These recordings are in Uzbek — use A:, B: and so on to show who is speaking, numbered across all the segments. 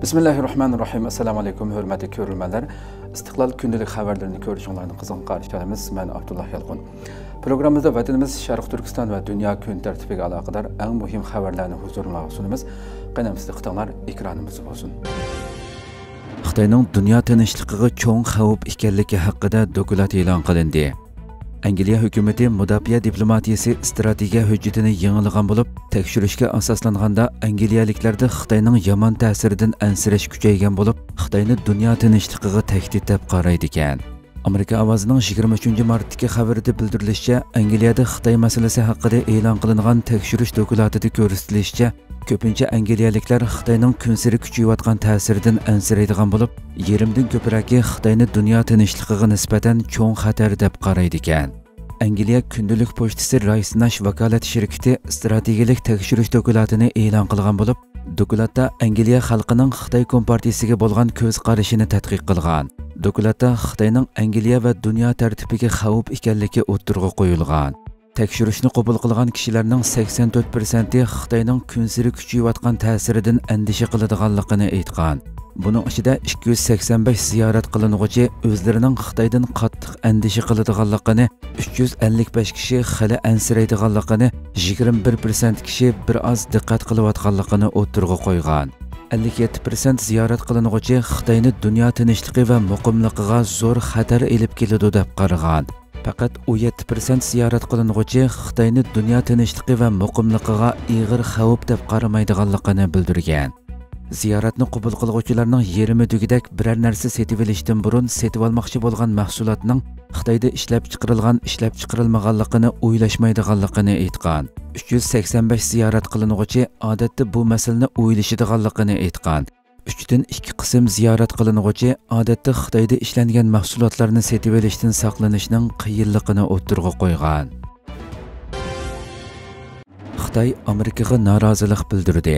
A: Bismillahirrahmanirrahim. Assalamu alaykum, hörmətli görülmələr. İstiqlal gündəlik xəbərlərini görüşünlərini qızğın qarşılayırıq. Mən Abdullah Yalqın. Proqramımızda vətənimiz Şərq Türkistan və dünya gün tərtibiga əlaqədar ən mühim xəbərlərini huzurunuzga sunumuz. Qənəmizdə qıtaqlar ekranımız olsun. Xitayning dunyo tinchligiga cho'ng xavf ekanligi haqida dokument e'lon qilindi. Angliya hukumati mudofaa diplomatiyasi strategiya hujjatini yangilagan bo'lib, tekshirishga asoslanganda Angliyaliklarda Xitoyning yomon ta'siridan ansirash kuchaygan bo'lib, Xitoyni dunyo tinchligiga tahdid deb qaraydi ekan. Amerika ovozining 23-martdagi xabarida bildirilishicha, Angliyada Xitoy masalasi haqida e'lon qilingan tekshirish dokumentida ko'rsatilishicha, ko'pincha Angliyaliklar Xitoyning kunsiri kuchayayotgan ta'siridan ansiraydigan bo'lib, yerimdan ko'proqi Xitoyni dunyo tinchligiga nisbatan cho'ng xatar deb qaraydi ekan. Angliya kundalik pochtasi Raysnash vakolat shirkati strategik tekshirish dokumentini e'lon qilgan bo'lib, dokumentda Angliya xalqining Xitoy kompartiyasiga bo'lgan ko'z qarashini tadqiq qilgan. Dokumentda Xitoyning Angliya va dunyo tartibiga xavf ekanligi o'tirg'i qo'yilgan. Tekshirishni qabul qilgan kishilarning 84% Xitoyning kunsiri kuchayayotgan ta'siridan andisha qiladiganligini aytgan. Buning ichida 285 ziyorat qilinuvchi o'zlarining Xitoydan qattiq andisha qiladiganligini, 355 kishi xili ansiraydiganligini, 21% kishi bir oz diqqat qilayotganligini o'tirg'i qo'ygan. 57% ziyorat qilinuvchi Xitoyni dunyo tinchligi va muqimligiga zo'r xatar elib keladi deb qaragan. Faqat 17% ziyorat qilinuvchi Xitoyni dunyo tinchligi va muqimligiga ig'ir xavf deb qaramaydiganligini bildirgan. Ziyoratni qabul qiluvchilarning yarmi degidek biror narsa setib olishdan burun setib olmoqchi bo'lgan mahsulotning Xitoyda ishlab chiqarilmaganligini o'ylashmaydiganligini aytgan. 385 ziyorat qilinuvchi odatda bu masalani o'ylashadiganligini aytgan. 3dan 2 qism ziyorat qilinuvchi odatda Xitoyda ishlangan mahsulotlarni setib olishdan saqlanishning qiyinligini o'tirg'i qo'ygan. Xitoy Amerikaga norozilik bildirdi.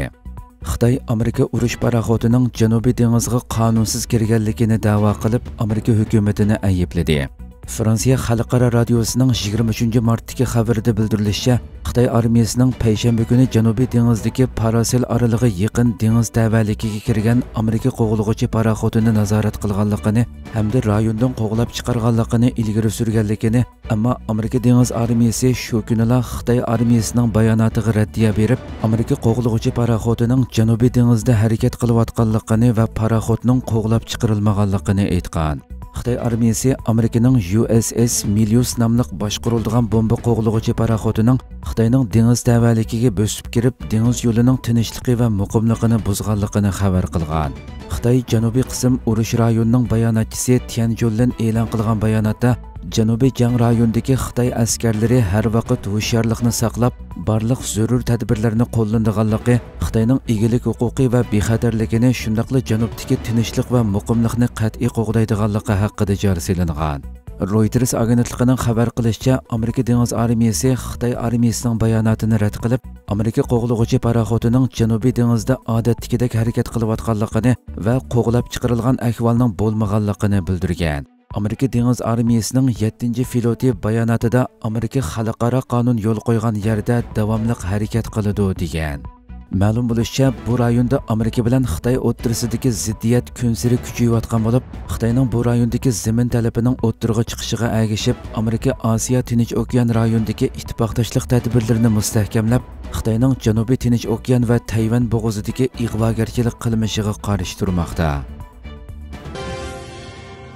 A: Xitoy Amerika urush paraxodining Janubiy dengizga qonunsiz kirganligini da'vo qilib, Amerika hukumatini aybladi. Fransiya xalqaro radiosining 23-martdagi xabarida bildirilishicha, Xitoy armiyasining payshanba kuni Janubiy dengizdagi Parasel oralig'i yaqin dengiz tavalligiga kirgan Amerika qo'g'ilg'uchi paraxodini nazorat qilganligini hamda rayondan qo'g'lab chiqarganligini ilgari surganligini, ammo Amerika dengiz armiyasi shu kunila Xitoy armiyasining bayonotiga raddiya berib, Amerika qo'g'ilg'uchi paraxodining Janubiy dengizda harakat qilayotganligini va paraxodning qo'g'lab chiqarilmaganligini aytgan. Xitoy armiyasi Amerikaning USS Milius nomli boshqariladigan bomba qo'g'ilg'uchi paraxodining Xitoyning dengiz tavalligiga bosib kirib, dengiz yo'lining tinchligi va muqimligini buzganligini xabar qilgan. Xitoy janubiy qism urush rayonining bayonotchisi Tian Junlin e'lon qilgan bayonotda, Janubiy jang rayonidagi Xitoy askarlari har vaqt hushyorlikni saqlab, barliq zarur tadbirlarni qo'llanadiganligi, Xitoyning egilik huquqi va bexatarligini, shundaqla janubdagi tinchlik va muqimlikni qat'iy qo'g'daydiganligi haqida jar solingan. Reuters agentligining xabar qilishicha, Amerika dengiz armiyasi Xitoy armiyasining bayonotini rad qilib, Amerika qo'g'ilg'uchi paraxodining Janubiy dengizda odatdagidek harakat qilayotganligini va qo'g'lab chiqarilgan ahvolning bo'lmaganligini bildirgan. Amerika dengiz armiyasining 7-floti bayonotida Amerika xalqaro qonun yo'l qo'ygan yerda davomli harakat qiladi degan. Ma'lum bo'lishicha, bu rayonda Amerika bilan Xitoy o'rtasidagi ziddiyat kunsiri kuchayayotgan bo'lib, Xitoyning bu rayondagi zamin talabining o'tirg'i chiqishiga ergashib, Amerika Osiyo Tinch okean rayonidagi ittifoqdoshlik tadbirlarini mustahkamlab, Xitoyning Janubiy Tinch okean va Tayvan bo'g'izidagi ig'vogarchilik qilmishiga qarshi turmoqda.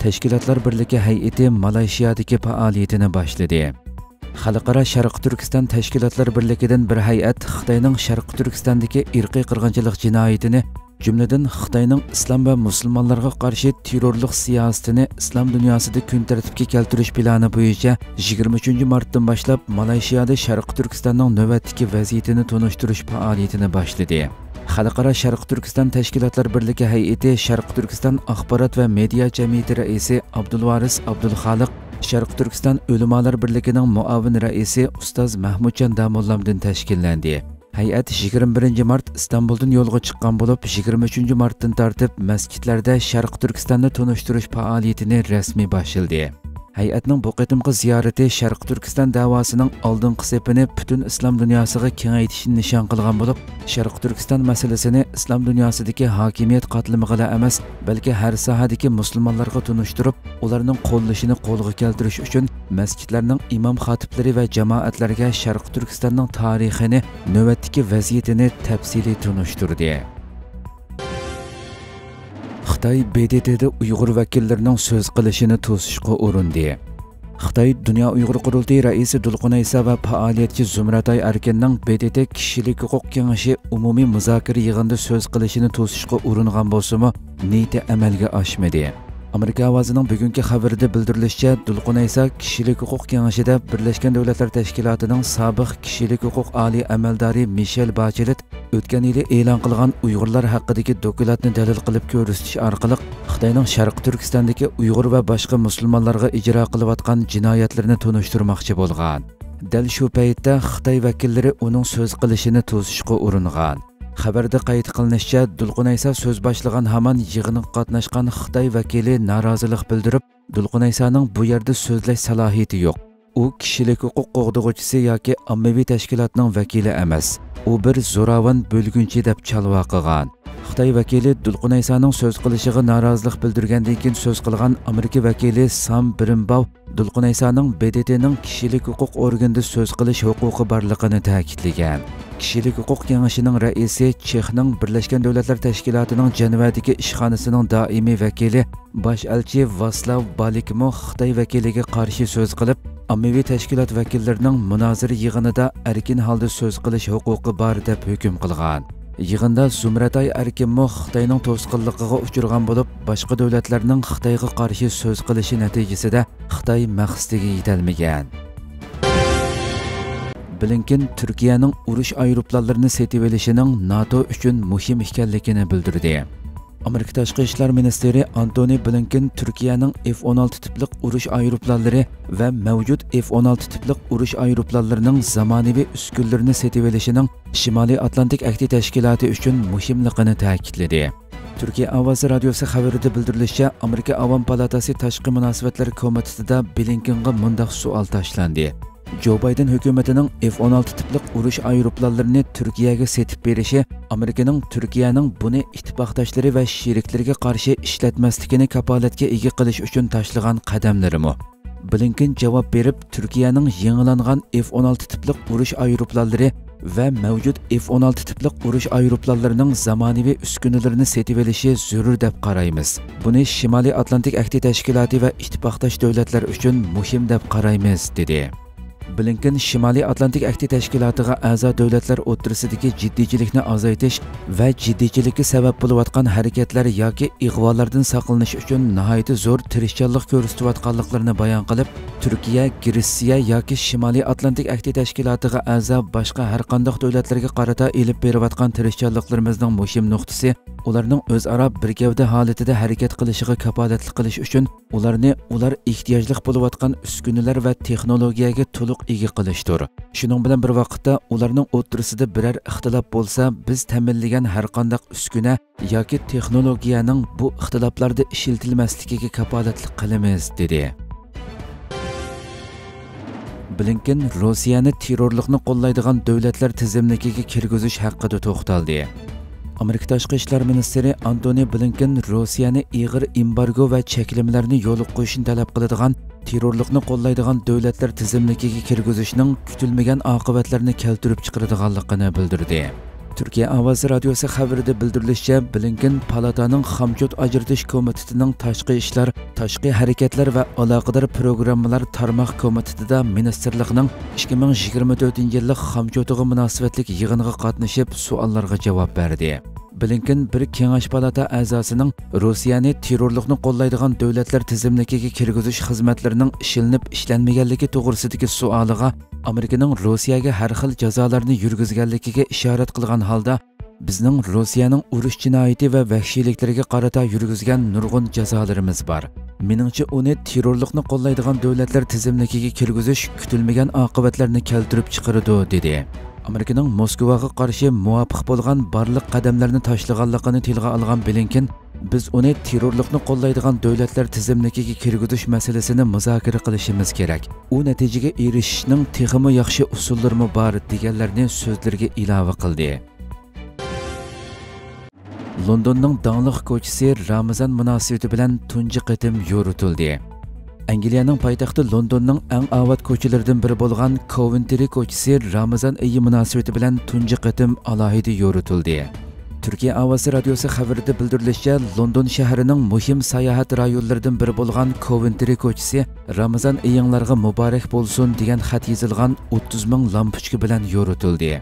A: Tashkilotlar birligi hay'ati Malayziyadagi faoliyatini boshladi. Xalqaro Sharq Turkiston tashkilotlar birligidan bir hay'at Xitoyning Sharq Turkistondagi irqiy qirg'inchilik jinoyatini, jumladan Xitoyning islom va musulmonlarga qarshi terrorlik siyosatini islom dunyosida kun tartibga keltirish plani bo'yicha 23-martdan boshlab Malayziyada Sharq Turkistonning navbatdagi vaziyatini tonishtirish faoliyatini boshladi. Xalqaro Sharq Turkiston tashkilotlar birligi hay'ati Sharq Turkiston axborot va media jamiyati raisi Abdulvaris Abdulxoliq, Sharq Turkiston ulamolar birligining muavin raisi ustoz Mahmudjon Damollamdan tashkillandi. Hay'at 21-mart Istanbuldan yo'lga chiqqan bo'lib, 23-martdan tortib masjidlarda Sharq Turkistonni tonishtirish faoliyatini rasmiy boshladi. Hay'atning bu qitimqi ziyarati Sharq Turkiston davosining oldingi sepini butun islom dunyosiga kengaytirishni nishon qilgan bo'lib, Sharq Turkiston masalasini islom dunyosidagi hokimiyat qatlamig'ila emas, balki har sohadagi musulmonlarga tunishtirib, ularning qo'llashini qo'lga keltirish uchun masjidlarning imom xatiblari va jamoatlarga Sharq Turkistonning tarixini, navbatdagi vaziyatini tafsiliy tunishtirdi. Xitoy BDT'da Uyg'ur vakillarining so'z qilishini to'sishga urindi. Xitoy Dunyo Uyg'ur qurultiyi raisi Dulqunaysa va faoliyatchi Zumratay Arkanning BDT kishilik huquq kengashi umumiy muzokara yig'inida so'z qilishini to'sishga uringan bo'lsa-mu, niyati amalga oshmadi. Amerika ovozining bugungi xabarida bildirilishicha, Dulqunaysa kishilik huquq kengashida Birlashgan Davlatlar Tashkilotining sobiq kishilik huquq oliy amaldori Michel Bachelet o'tgan yili e'lon qilgan Uyg'urlar haqidagi dokumentni dalil qilib ko'rsatish orqali Xitoyning Sharq Turkistondagi Uyg'ur va boshqa musulmonlarga ijro qilayotgan jinoyatlarni tunishtirmoqchi bo'lgan. Dal shu paytda Xitoy vakillari uning so'z qilishini to'sishga uringan. Xabarda qayd qilinishicha, Dulqunaysa so'z boshlagan hamon yig'inga qatnashgan Xitoy vakili norozilik bildirib, Dulqunaysaning bu yerda so'zlash salohiyati yo'q. U kishilik huquq qo'g'dag'uvchisi yoki ommaviy tashkilotning vakili emas. U bir zo'ravon bo'lgunchi deb chalva qilgan. Xitoy vakili Dulqunaysaning so'z qilishiga norozilik bildirgandan keyin so'z qilgan Amerika vakili Sam Brimbaugh Dulqunaysaning BDTning kishilik huquq organida so'z qilish huquqi borligini ta'kidlagan. Kishilik huquq kengashining raisi Chexning Birlashgan Davlatlar Tashkilotining Jenevadagi ishxonasining doimiy vakili bosh elchi Vaslav Balikmo Xitoy vakiliga qarshi so'z qilib, ommaviy tashkilot vakillarining munozara yig'inida erkin holda so'z qilish huquqi bor deb hukm qilgan. Yig'inda Zumratay Arkanmo Xitoyning to'sqinligiga uchirgan bo'lib, boshqa davlatlarning Xitoyga qarshi so'z qilishi natijasida Xitoy maqsadiga yetolmagan. Blinken Turkiyaning urush aeroplanlarini setib olishining NATO uchun muhim ekanligini bildirdi. Amerika Tashqi ishlar ministri Antony Blinken Turkiyaning F-16 tiplik urush aeroplanlari va mavjud F-16 tiplik urush aeroplanlarining zamonaviy uskunlarini setib olishining Shimoliy Atlantik Akti tashkiloti uchun muhimligini ta'kidladi. Turkiya Ovozi radiosi xabarida bildirilishicha, Amerika Avom palatasi tashqi munosabatlar komitetida Blinkenga mundaq savol tashlandi. Joe Biden hukumatining F-16 tiplik urush aeroplanlarini Turkiyaga setib berishi Amerikaning Turkiyaning buni ittifoqdoshlari va sheriklariga qarshi ishlatmasligini kapolatga ega qilish uchun tashlagan qadamlarimi? Blinken javob berib, Turkiyaning yangilangan F-16 tiplik urush aeroplanlari va mavjud F-16 tiplik urush aeroplanlarining zamonaviy uskunalarini setib olishi zarur deb qaraymiz. Buni Shimoliy Atlantik Akti tashkiloti va ittifoqdosh davlatlar uchun muhim deb qaraymiz, dedi. Blinken Shimoliy Atlantik Akti tashkilotiga a'zo davlatlar o'rtasidagi jiddiychilikni azaytish va jiddiychilikka sabab bo'layotgan harakatlar yoki ig'volardan saqlanish uchun nihoyatda zo'r tirishchanlik ko'rsatayotganliklarini bayon qilib, Turkiya, Gretsiya yoki Shimoliy Atlantik Akti tashkilotiga a'zo boshqa har qanday davlatlarga qarata elib berayotgan tirishchanliklarimizning muhim nuqtasi ularning o'zaro bir gavda holatida harakat qilishiga kapolatlik qilish uchun ular ehtiyojli bo'layotgan uskunalar va texnologiyaga to'liq ega qilishdir. Shuning bilan bir vaqtda ularning o'rtasida biror ixtilof bo'lsa, biz ta'minlagan har qanday uskuna yoki texnologiyaning bu ixtiloflarda ishlatilmasligiga kapolatlik qilamiz, dedi. Blinken Rossiyani terrorlikni qo'llaydigan davlatlar tizimligiga kirgizish haqida to'xtaldi. Amerika Tashqi ishlar ministri Antony Blinken Rossiyani ig'ir embargo va cheklimlarni yo'l qo'yishni talab qiladigan terrorlikni qo'llaydigan davlatlar tizimligiga kirgizishning kutilmagan oqibatlarini keltirib chiqaradiganligini bildirdi. Turkiya Ovozi radiosi xabarida bildirilishicha, Blinken palataning xamchot ajratish komitetining tashqi ishlar, tashqi harakatlar va aloqador programmalar tarmoq komitetida ministerlikning 2024-yillik xamchotiga munosabatli yig'iniga qatnashib, savollarga javob berdi. Blinken bir kengash palata a'zosining Rossiyani terrorlikni qo'llaydigan davlatlar tizimligiga kirgizish xizmatlarining ishlanib ishlanmaganligi to'g'risidagi savoliga Amerikaning Rossiyaga har xil jazolarni yurgizganligiga ishorat qilgan holda, bizning Rossiyaning urush jinoyati va vahshiyliklariga qarata yurgizgan nurg'un jazolarimiz bor. Meningcha uni terrorlikni qo'llaydigan davlatlar tizimligiga kirgizish kutilmagan oqibatlarni keltirib chiqaradi, dedi. Amerikaning Moskvaga qarshi muvofiq bo'lgan barliq qadamlarni tashlaganligini tilga olgan Blinken, biz uni terrorlikni qo'llaydigan davlatlar tizimligiga kirgitish masalasini muzokara qilishimiz kerak. U natijaga erishishning texmi yaxshi usullarmi bor deganlarni so'zlarga ilova qildi. Londonning danglik ko'chasi Ramazon munosabati bilan tunji qitim yoritildi. Angliyaning poytaxti Londonning eng avvat ko'chalaridan biri bo'lgan Coventry ko'chasi Ramazon oyi munosabati bilan tunji qitim alohida yoritildi. Turkiya Ovozi radiosi xabarida bildirilishicha, London shahrining muhim sayohat rayonlaridan biri bo'lgan Coventry ko'chasi Ramazon oyinglarga muborak bo'lsin degan xat yozilgan 30 ming lampochka bilan yoritildi.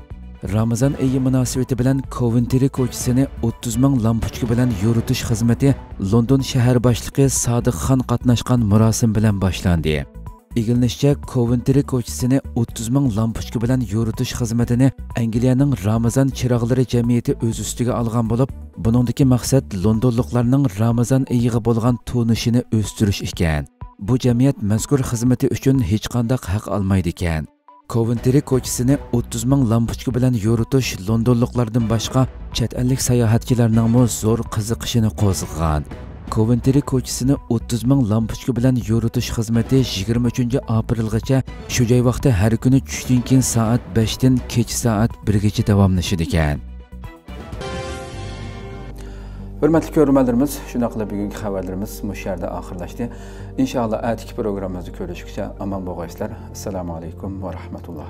A: Ramazon oyi munosabati bilan Coventry ko'chasini 30 ming lampochka bilan yoritish xizmati London shahar boshlig'i Sodiqxon qatnashgan marosim bilan boshlandi. Egilishicha, Coventry ko'chasini 30 ming lampochka bilan yoritish xizmatini Angliyaning Ramazon chiroqlari jamiyati o'z ustiga olgan bo'lib, buningdagi maqsad londonliklarning Ramazon oyiga bo'lgan tunishini o'stirish ekan. Bu jamiyat mazkur xizmati uchun hech qanday haq olmaydi ekan. Coventry ko'chasini 30 ming lampochka bilan yoritish londonliklardan boshqa chet ellik sayohatchilarning zo'r qiziqishini qo'zg'agan. Coventry ko'chasini 30 ming lampochka bilan yoritish xizmati 23 aprelgacha shu joy vaqti har kuni tushdan keyin soat 5 dan kech soat 1 gacha davomlashadi ekan. Hurmatli ko'ruvchilarimiz, shuna qilib bugungi xabarlarimiz mush yerda oxirlashdi. Inshaalloh atiki programmamizni ko'rishguncha omon bo'linglar. Assalomu alaykum va rahmatulloh.